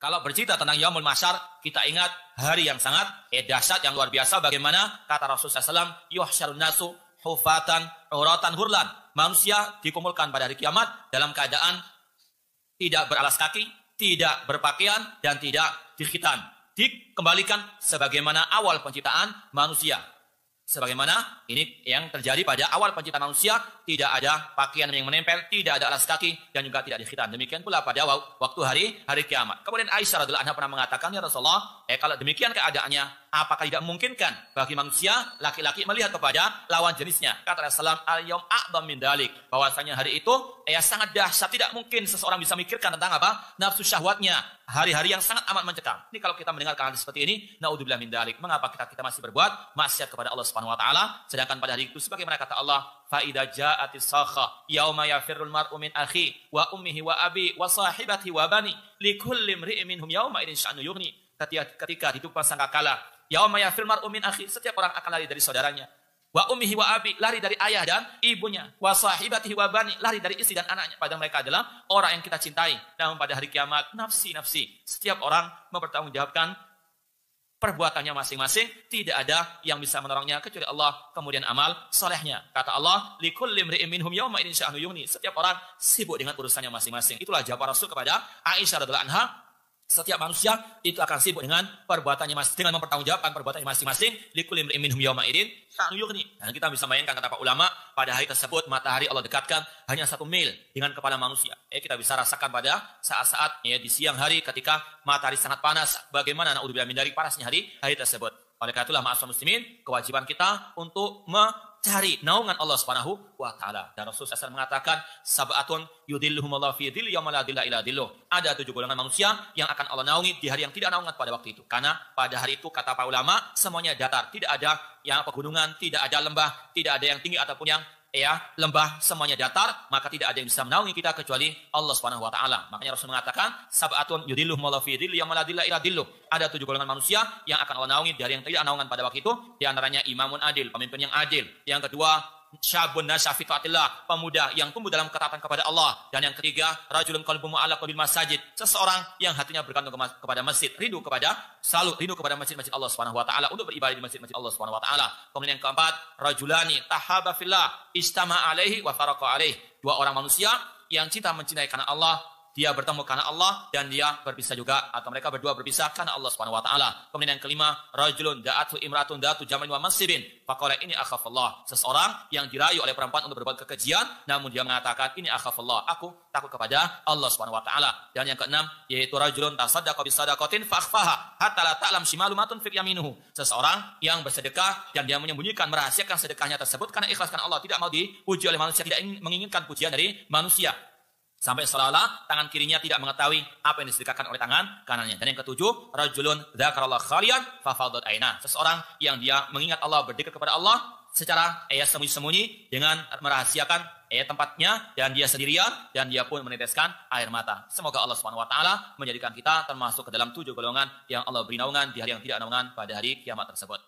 Kalau bercerita tentang Yaumul Mahsyar, kita ingat hari yang sangat dahsyat, yang luar biasa. Bagaimana kata Rasulullah SAW, yuhsyarun nasu hufatan uratan hurlan. Manusia dikumpulkan pada hari kiamat dalam keadaan tidak beralas kaki, tidak berpakaian, dan tidak dikhitan. Dikembalikan sebagaimana awal penciptaan manusia. Sebagaimana ini yang terjadi pada awal penciptaan manusia, tidak ada pakaian yang menempel, tidak ada alas kaki, dan juga tidak dikhitan. Demikian pula pada waktu hari kiamat. Kemudian Aisyah radhiyallahu anha pernah mengatakan, ya Rasulullah, kalau demikian keadaannya, apakah tidak memungkinkan bagi manusia laki-laki melihat kepada lawan jenisnya? Kata Rasulullah, al-yaum a'dham min dalik, bahwasanya hari itu sangat dahsyat, tidak mungkin seseorang bisa mikirkan tentang apa? Nafsu syahwatnya. Hari-hari yang sangat amat mencekam. Ini kalau kita mendengarkan hal seperti ini, naudzubillah min dalik. Mengapa kita masih berbuat maksiat kepada Allah Subhanahu wa taala, sedangkan pada hari itu sebagaimana kata Allah, fa idza ja'atis sakha yauma yafirrul mar'u min akhi wa ummihi wa abi wa sahibatihi wa bani likulli imri'in minhum yauma idin sya'nu yughni. Ketika hidup sangkakala, yauma yafirrul mar'u min akhi, setiap orang akan lari dari saudaranya. Wa ummihi wa abi, lari dari ayah dan ibunya. Wa sahibatihi wa bani, lari dari istri dan anaknya. Padahal mereka adalah orang yang kita cintai. Namun pada hari kiamat, nafsi-nafsi, setiap orang mempertanggungjawabkan perbuatannya masing-masing, tidak ada yang bisa menolongnya kecuali Allah, kemudian amal solehnya. Kata Allah, likulli imri'in minhum yawma idin sya'nu yughni. Setiap orang sibuk dengan urusannya masing-masing. Itulah jawaban Rasul kepada Aisyah radhiyallahu anha. Setiap manusia itu akan sibuk dengan perbuatannya masing-masing, dengan mempertanggungjawabkan perbuatannya masing-masing. Likulli imri'in minhum yawma idin sya'nu yughni. Dan kita bisa bayangkan kata para ulama, pada hari tersebut matahari Allah dekatkan hanya 1 mil dengan kepala manusia. Kita bisa rasakan pada saat-saat di siang hari ketika matahari sangat panas, bagaimana naudzubillah min dzalik panasnya hari tersebut. Oleh karena itulah ma'asyiral muslimin, kewajiban kita untuk mencari naungan Allah Subhanahu wa taala. Dan Rasulullah SAW mengatakan, sab'atun yudhilluhumullahu fi dhilli yauma la dhilla illa dhilluh. Ada 7 golongan manusia yang akan Allah naungi di hari yang tidak naungan pada waktu itu. Karena pada hari itu kata para ulama, semuanya datar, tidak ada yang pegunungan, tidak ada lembah, tidak ada yang tinggi ataupun yang lembah, semuanya datar, maka tidak ada yang bisa menaungi kita kecuali Allah Subhanahu wa taala. Makanya Rasul mengatakan, sab'atun yudhilluhumullahu fi dhilli yauma la dhilla illa dhilluh. Ada 7 golongan manusia yang akan Allah naungi dari yang tidak naungan pada waktu itu, di antaranya imamun adil, pemimpin yang adil. Yang kedua, syabun nasya fi taatillah, pemuda yang tumbuh dalam ketaatan kepada Allah. Dan yang ketiga, rajulun qalbuhu mu'allaqun bil masajid, seseorang yang hatinya bergantung kepada masjid, selalu rindu kepada masjid-masjid Allah Subhanahu wa taala, untuk beribadah di masjid-masjid Allah Subhanahu wa taala. Kemudian yang keempat, rajulani tahaba fillah istama alaihi wa faraqa alaihi, 2 orang manusia yang mencintai karena Allah, dia bertemu karena Allah, dan dia berpisah juga, atau mereka berdua berpisah karena Allah Subhanahu wa taala. Kemudian yang kelima, rajulun da'atu imratun da'atu jamalin wa masibin faqala ini akhafallah, seseorang yang dirayu oleh perempuan untuk berbuat kekejian, namun dia mengatakan ini akhafallah, aku takut kepada Allah Subhanahu wa taala. Dan yang keenam, yaitu rajulun tasaddaqa bisadaqatin fakhfaha hatta la ta'lam shimalu ma tunfiq yaminuhu, seseorang yang bersedekah dan dia menyembunyikan, merahasiakan sedekahnya tersebut karena ikhlas karena Allah, tidak mau dipuji oleh manusia, tidak menginginkan pujian dari manusia, sampai seolah-olah tangan kirinya tidak mengetahui apa yang disedekahkan oleh tangan kanannya. Dan yang ketujuh, rajulun dzakarallaha khalian fa fadat aina, seseorang yang dia mengingat Allah, berzikir kepada Allah secara sembunyi-sembunyi dengan merahasiakan tempatnya, dan dia sendirian, dan dia pun meneteskan air mata. Semoga Allah Subhanahu wa taala menjadikan kita termasuk ke dalam 7 golongan yang Allah beri naungan di hari yang tidak naungan pada hari kiamat tersebut.